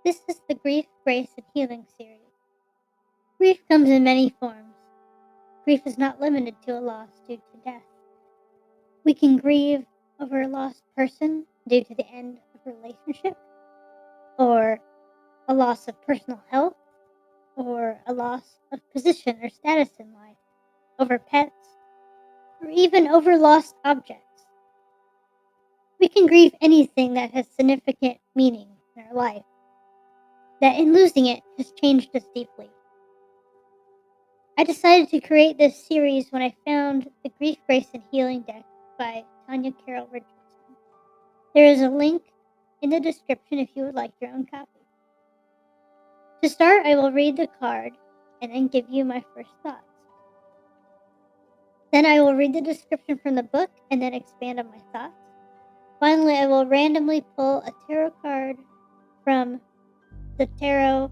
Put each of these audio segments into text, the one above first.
This is the Grief, Grace, and Healing series. Grief comes in many forms. Grief is not limited to a loss due to death. We can grieve over a lost person due to the end of a relationship, or a loss of personal health, or a loss of position or status in life, over pets, or even over lost objects. We can grieve anything that has significant meaning in our life, that in losing it has changed us deeply. I decided to create this series when I found the Grief, Grace, and Healing deck by Tanya, Carroll, Richardson. There is a link in the description if you would like your own copy. To start, I will read the card and then give you my first thoughts. Then I will read the description from the book and then expand on my thoughts. Finally, I will randomly pull a tarot card from the Tarot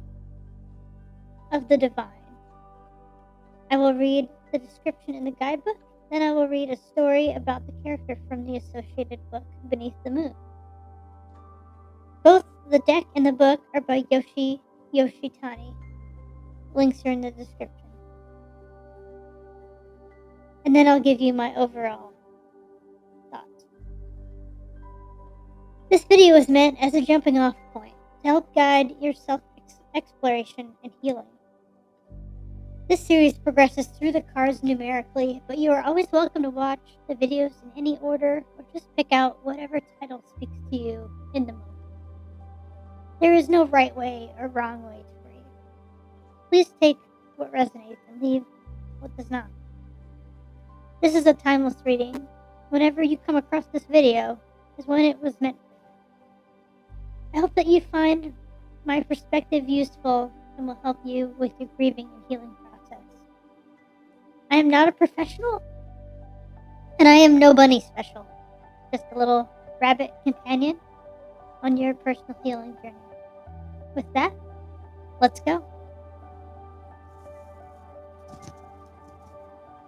of the Divine. I will read the description in the guidebook, then I will read a story about the character from the associated book, Beneath the Moon. Both the deck and the book are by Yoshitani. Links are in the description. And then I'll give you my overall thoughts. This video is meant as a jumping off point to help guide your self-exploration and healing. This series progresses through the cards numerically, but you are always welcome to watch the videos in any order or just pick out whatever title speaks to you in the moment. There is no right way or wrong way to read. Please take what resonates and leave what does not. This is a timeless reading. Whenever you come across this video is when it was meant for you. I hope that you find my perspective useful and will help you with your grieving and healing process. I am not a professional, and I am no bunny special. Just a little rabbit companion on your personal healing journey. With that, let's go.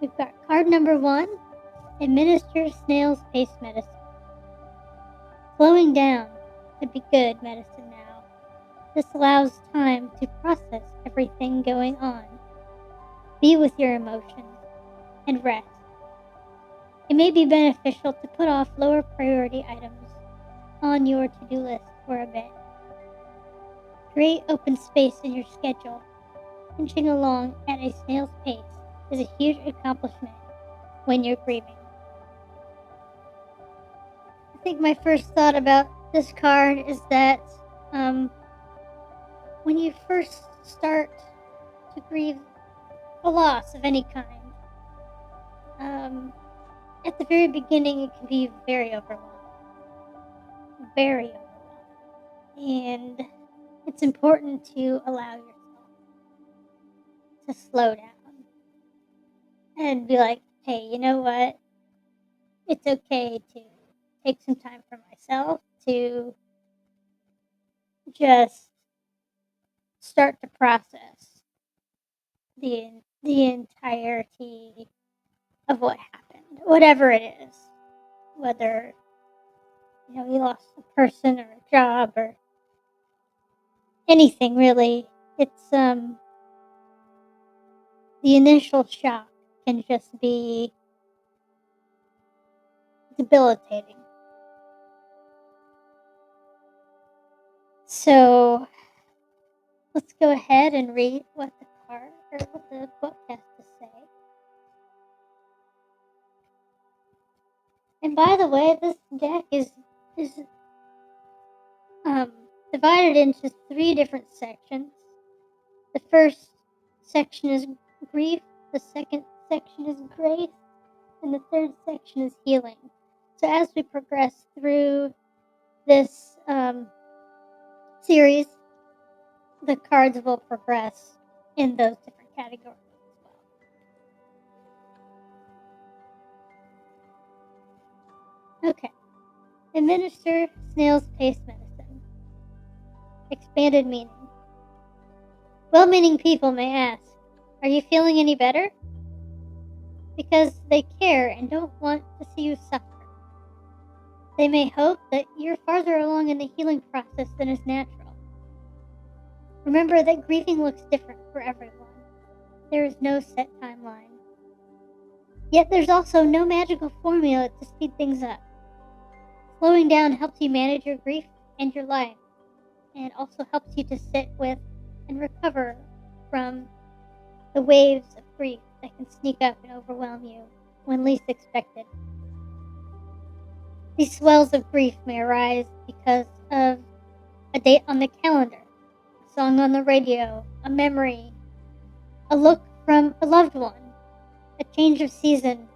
We've got card number 1, Administer Snail's Pace Medicine. Slowing down could be good medicine now. This allows time to process everything going on. Be with your emotions and rest. It may be beneficial to put off lower priority items on your to-do list for a bit. Create open space in your schedule. Inching along at a snail's pace is a huge accomplishment when you're grieving. I think my first thought about this card is that when you first start to grieve a loss of any kind, at the very beginning it can be very overwhelming. Very overwhelming. And it's important to allow yourself to slow down and be like, hey, you know what? It's okay to take some time for myself to just start to process the entirety of what happened, whatever it is, whether you lost a person or a job or anything really. It's the initial shock can just be debilitating. So let's go ahead and read what the card or what the book has to say. And by the way, this deck is divided into 3 different sections. The first section is grief, the second section is grace, and the third section is healing. So as we progress through this series, the cards will progress in those different categories as well. Okay. Administer Snail's Pace Medicine. Expanded meaning. Well-meaning people may ask, are you feeling any better? Because they care and don't want to see you suffer. They may hope that you're farther along in the healing process than is natural. Remember that grieving looks different for everyone. There is no set timeline. Yet there's also no magical formula to speed things up. Slowing down helps you manage your grief and your life, and also helps you to sit with and recover from the waves of grief that can sneak up and overwhelm you when least expected. These swells of grief may arise because of a date on the calendar, a song on the radio, a memory, a look from a loved one, a change of season,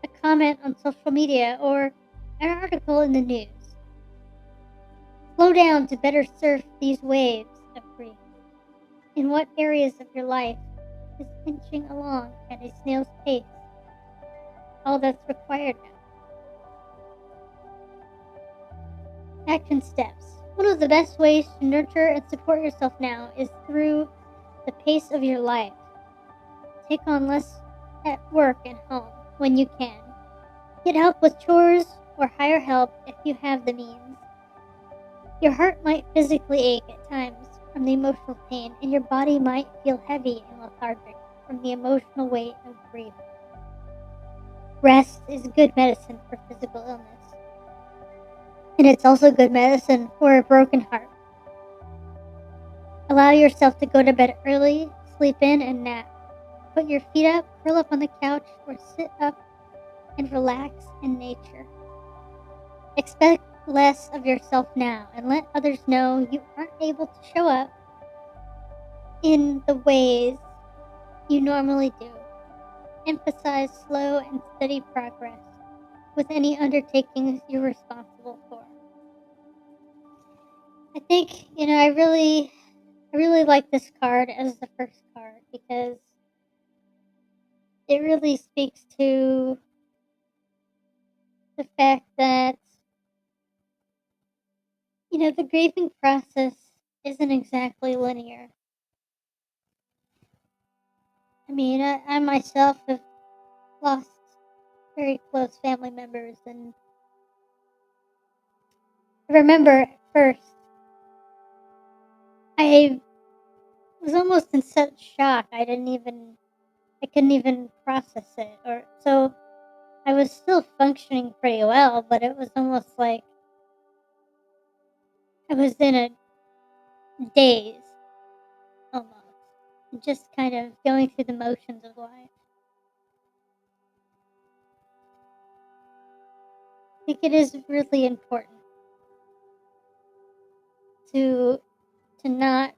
a comment on social media, or an article in the news. Slow down to better surf these waves of grief. In what areas of your life is inching along at a snail's pace? All that's required now. Action steps. One of the best ways to nurture and support yourself now is through the pace of your life. Take on less at work and home when you can. Get help with chores or hire help if you have the means. Your heart might physically ache at times from the emotional pain, and your body might feel heavy and lethargic from the emotional weight of grief. Rest is good medicine for physical illness, and it's also good medicine for a broken heart. Allow yourself to go to bed early, sleep in, and nap. Put your feet up, curl up on the couch, or sit up and relax in nature. Expect less of yourself now, and let others know you aren't able to show up in the ways you normally do. Emphasize slow and steady progress with any undertakings you're responsible for. I think, I really like this card as the first card because it really speaks to the fact that, the grieving process isn't exactly linear. I mean, I myself have lost very close family members, and I remember at first I was almost in such shock I couldn't even process it, or so I was still functioning pretty well, but it was almost like I was in a daze almost, just kind of going through the motions of life. I think it is really important to not,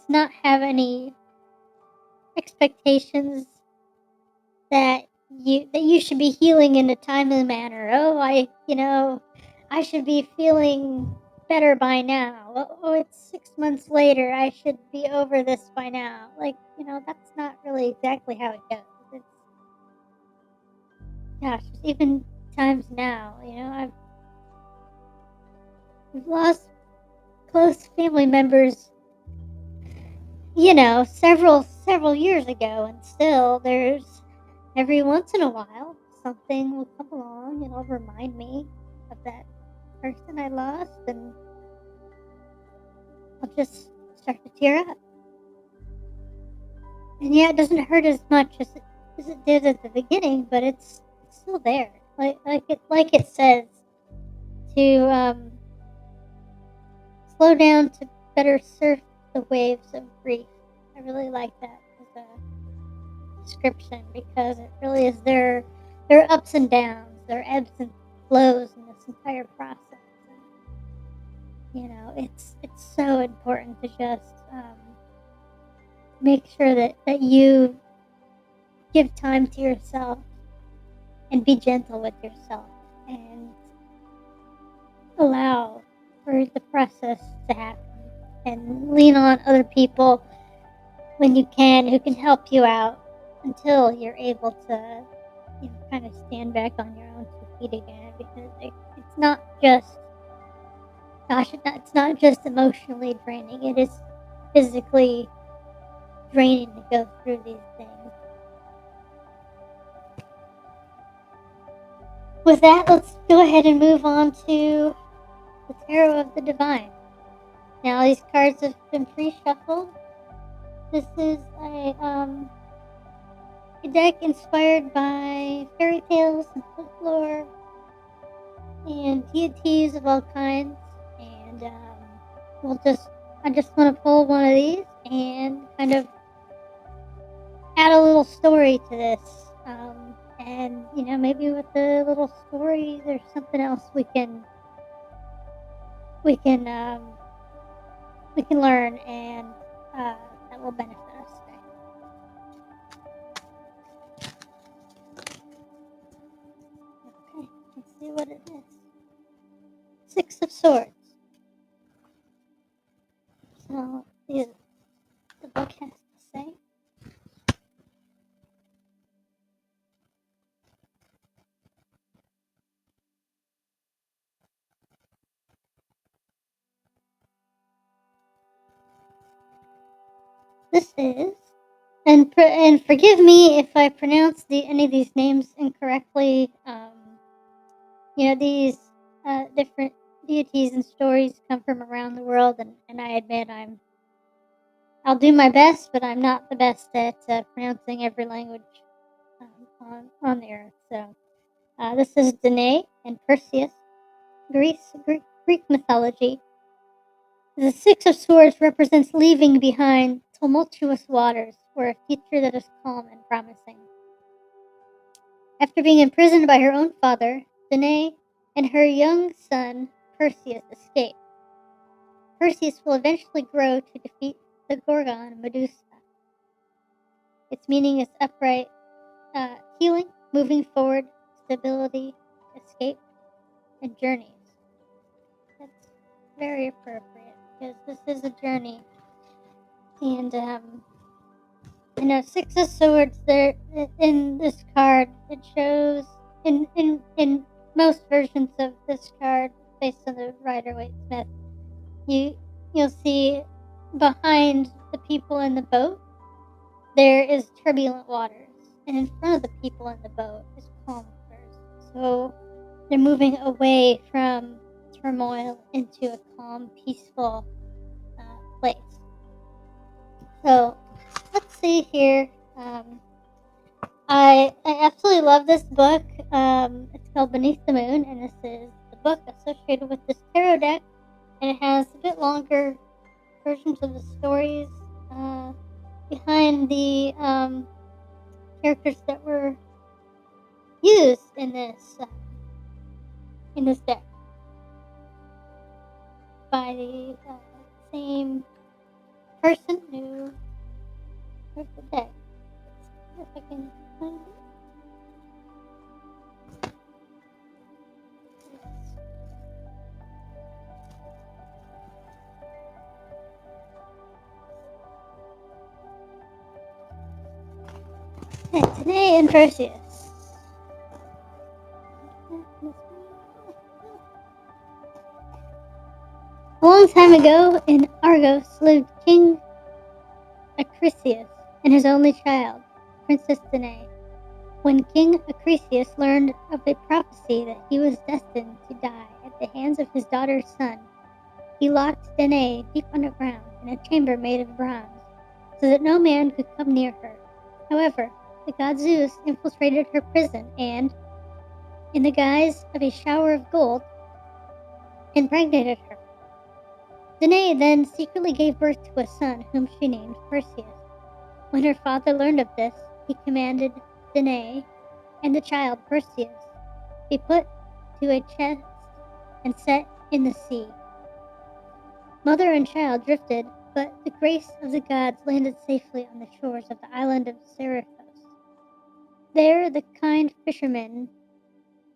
not have any expectations that you should be healing in a timely manner. Oh, I should be feeling better by now. Oh, it's 6 months later. I should be over this by now. That's not really exactly how it goes. It's, gosh, even times now, I've lost close family members, several years ago, and still there's every once in a while something will come along and it'll remind me of that person I lost, and I'll just start to tear up. And yeah, it doesn't hurt as much as it did at the beginning, but it's still there. Like it says to slow down to better surf the waves of grief. I really like that as a description because it really is there are ups and downs, there are ebbs and flows in this entire process. It's so important to just make sure that you give time to yourself and be gentle with yourself and allow for the process to happen, and lean on other people when you can who can help you out until you're able to kind of stand back on your own 2 feet again, because it's not just it's not just emotionally draining, it is physically draining to go through these things. With that, let's go ahead and move on to the Tarot of the Divine. Now these cards have been pre-shuffled. This is a deck inspired by fairy tales and folklore and deities of all kinds. And I just want to pull one of these and kind of add a little story to this. And maybe with the little story, there's something else we can learn, and that will benefit us today. Okay, let's see what it is. Six of Swords. So the book has to say. This is, and forgive me if I pronounce any of these names incorrectly. These different deities and stories come from around the world, and I admit I'll do my best, but I'm not the best at pronouncing every language on the earth. So this is Danae and Perseus, Greek mythology. The Six of Swords represents leaving behind tumultuous waters for a future that is calm and promising. After being imprisoned by her own father, Danae and her young son Perseus escape. Perseus will eventually grow to defeat the Gorgon Medusa. Its meaning is upright, healing, moving forward, stability, escape, and journeys. That's very appropriate because this is a journey. And Six of Swords there in this card. It shows in most versions of this card, based on the Rider-Waite-Smith, you'll see behind the people in the boat there is turbulent waters, and in front of the people in the boat is calm waters. So they're moving away from turmoil into a calm, peaceful place. So let's see here. I absolutely love this book. It's called Beneath the Moon, and this is the book associated with this tarot deck, and it has a bit longer versions of the stories behind the characters that were used in this deck by the same person who wrote the deck. Let's see if I can find it. Danae and Perseus. A long time ago in Argos lived King Acrisius and his only child, Princess Danae. When King Acrisius learned of a prophecy that he was destined to die at the hands of his daughter's son, he locked Danae deep underground in a chamber made of bronze, so that no man could come near her. However, the god Zeus infiltrated her prison and, in the guise of a shower of gold, impregnated her. Danae then secretly gave birth to a son whom she named Perseus. When her father learned of this, he commanded Danae and the child Perseus be put to a chest and set in the sea. Mother and child drifted, but the grace of the gods landed safely on the shores of the island of Seriphos. There the kind fisherman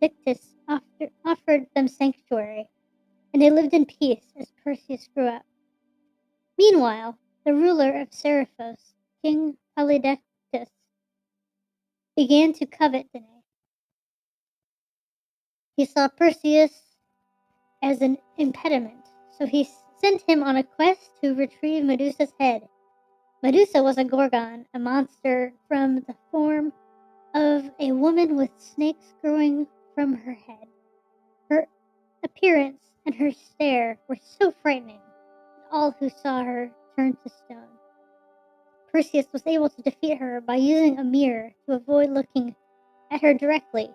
Dictys offered them sanctuary, and they lived in peace as Perseus grew up. Meanwhile, the ruler of Seriphos, King Polydectes, began to covet Danae. He saw Perseus as an impediment, so he sent him on a quest to retrieve Medusa's head. Medusa was a Gorgon, a monster from the form of a woman with snakes growing from her head. Her appearance and her stare were so frightening, all who saw her turned to stone. Perseus was able to defeat her by using a mirror to avoid looking at her directly.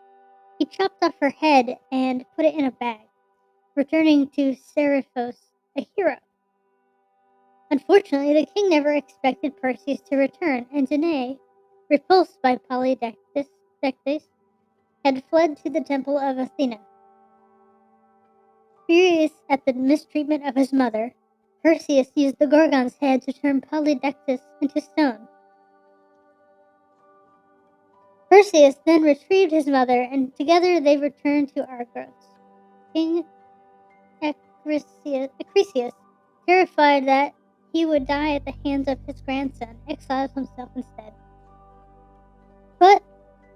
He chopped off her head and put it in a bag, returning to Seriphos a hero. Unfortunately, the king never expected Perseus to return, and Danae, repulsed by Polydectes, had fled to the temple of Athena. Furious at the mistreatment of his mother, Perseus used the Gorgon's head to turn Polydectes into stone. Perseus then retrieved his mother, and together they returned to Argos. King Acrisius, terrified that he would die at the hands of his grandson, exiled himself instead. But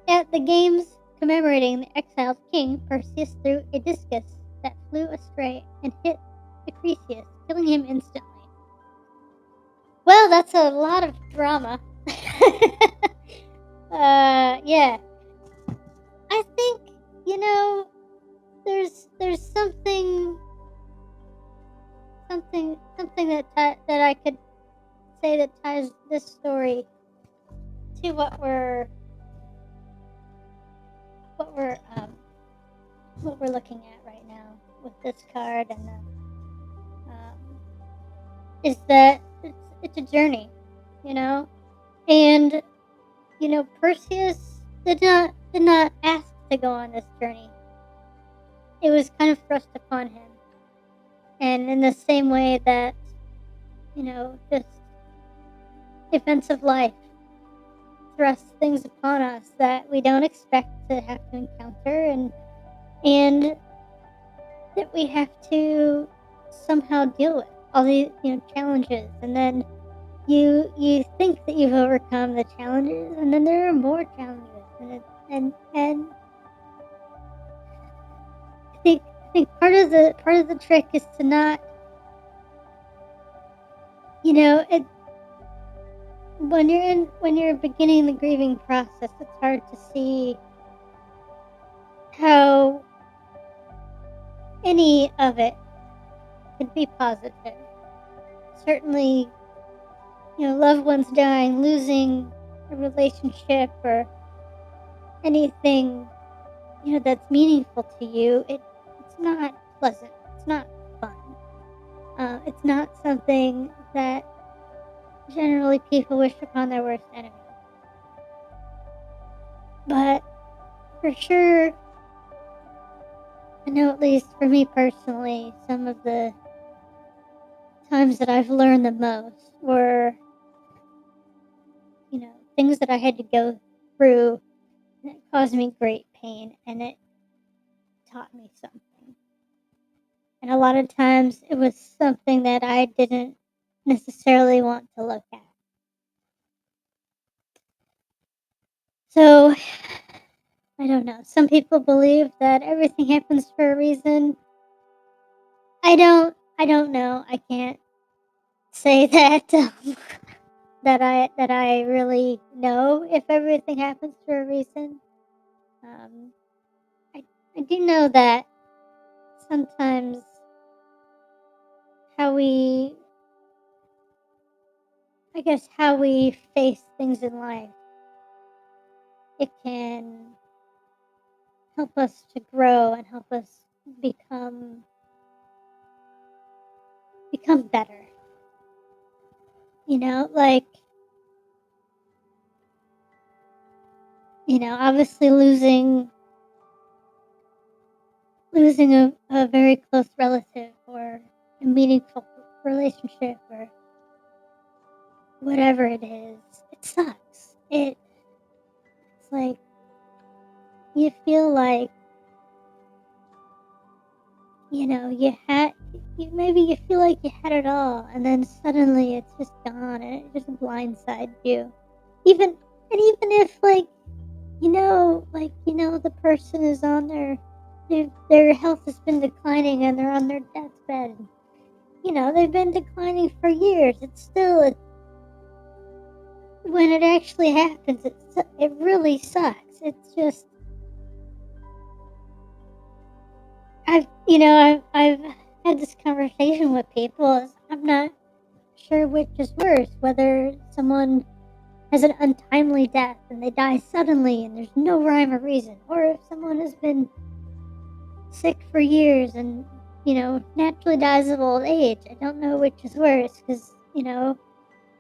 at the games commemorating the exiled king, Perseus threw a discus that flew astray and hit Acrisius, killing him instantly. Well, that's a lot of drama. Yeah. I think, there's something that I could say that ties this story to what we're looking at right now with this card, and is that it's a journey, and Perseus did not ask to go on this journey. It was kind of thrust upon him, and in the same way that just events of life thrust things upon us that we don't expect to have to encounter, and that we have to somehow deal with all these challenges, and then you think that you've overcome the challenges, and then there are more challenges, and I think part of the trick is to not, when you're beginning the grieving process, it's hard to see how any of it could be positive. Certainly, loved ones dying, losing a relationship, or anything, that's meaningful to you, it's not pleasant. It's not fun. It's not something that generally people wish upon their worst enemy. But for sure, I know, at least for me personally, some of the times that I've learned the most were, things that I had to go through, and it caused me great pain, and it taught me something. And a lot of times it was something that I didn't necessarily want to look at. So, I don't know. Some people believe that everything happens for a reason. I don't know. I can't say that that I really know if everything happens for a reason. I do know that sometimes how we face things in life, it can help us to grow and help us become better. Obviously losing a very close relative, or a meaningful relationship, or whatever it is, it sucks. It's like you feel like you feel like you had it all, and then suddenly it's just gone, and it just blindsides you. Even if the person is on their health has been declining, and they're on their deathbed. They've been declining for years. It's still, when it actually happens, it really sucks. It's just, I've had this conversation with people. I'm not sure which is worse, whether someone has an untimely death and they die suddenly and there's no rhyme or reason, or if someone has been sick for years and, naturally dies of old age. I don't know which is worse because,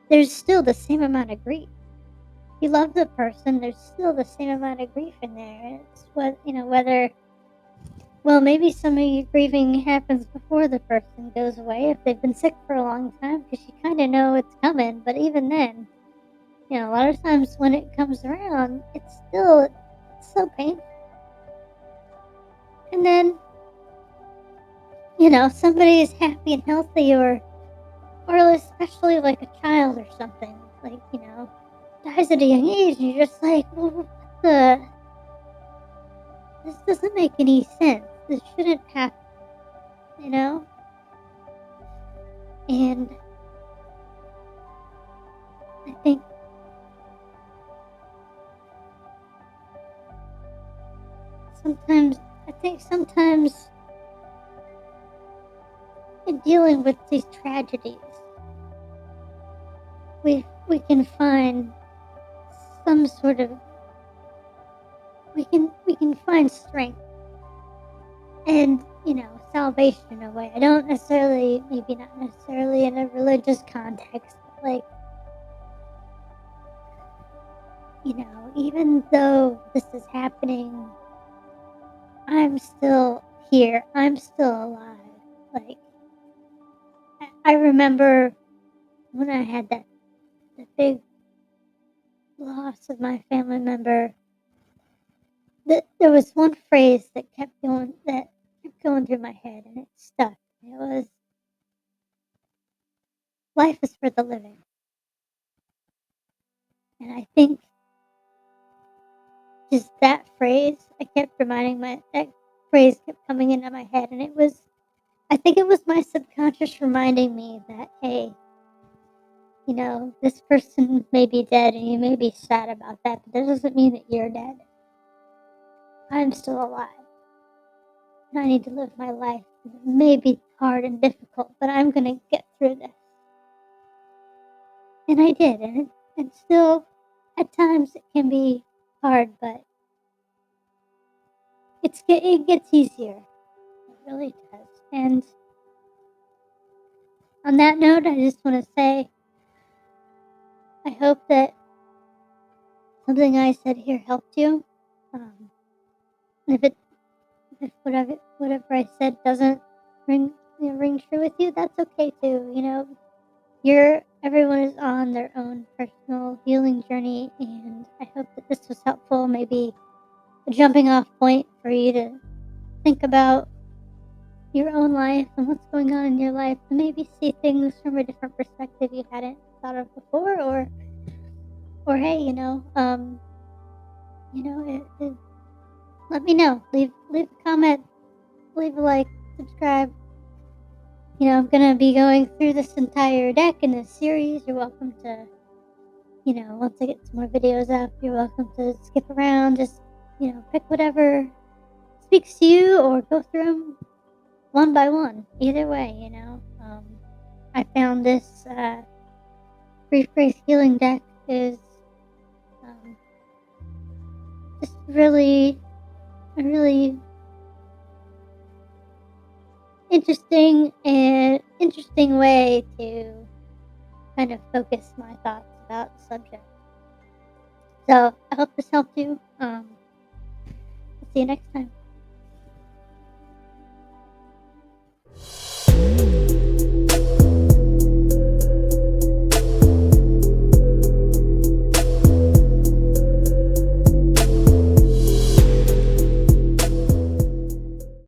there's still the same amount of grief. If you love the person, there's still the same amount of grief in there. It's whether, well, maybe some of your grieving happens before the person goes away if they've been sick for a long time because you kind of know it's coming, but even then, a lot of times when it comes around, it's so painful. And then, somebody is happy and healthy or especially like a child or something, like, dies at a young age and you're just like, well, this doesn't make any sense. This shouldn't happen, you know? And I think sometimes in dealing with these tragedies, we can find some sort of we can find strength and salvation in a way. I don't necessarily, maybe not necessarily in a religious context, but like, even though this is happening, I'm still here. I'm still alive. Like, I remember when I had the big loss of my family member. There was one phrase that kept going through my head, and it stuck. It was, "Life is for the living." And I think just that phrase, that phrase kept coming into my head, and I think it was my subconscious reminding me that, hey, this person may be dead and you may be sad about that, but that doesn't mean that you're dead. I'm still alive. And I need to live my life. It may be hard and difficult, but I'm going to get through this. And I did. And still, at times, it can be hard, but it gets easier. It really does. And on that note, I just want to say, I hope that something I said here helped you. If whatever I said doesn't ring true with you, that's okay too. Everyone is on their own personal healing journey, and I hope that this was helpful. Maybe a jumping off point for you to think about your own life and what's going on in your life, and maybe see things from a different perspective you hadn't thought of before, or hey, let me know. Leave a comment, leave a like, subscribe. I'm gonna be going through this entire deck in this series. You're welcome to, once I get some more videos up, you're welcome to skip around, just, pick whatever speaks to you, or go through them one by one. Either way, I found this Brief Race Healing deck is just really a really interesting way to kind of focus my thoughts about the subject. So I hope this helped you. See you next time.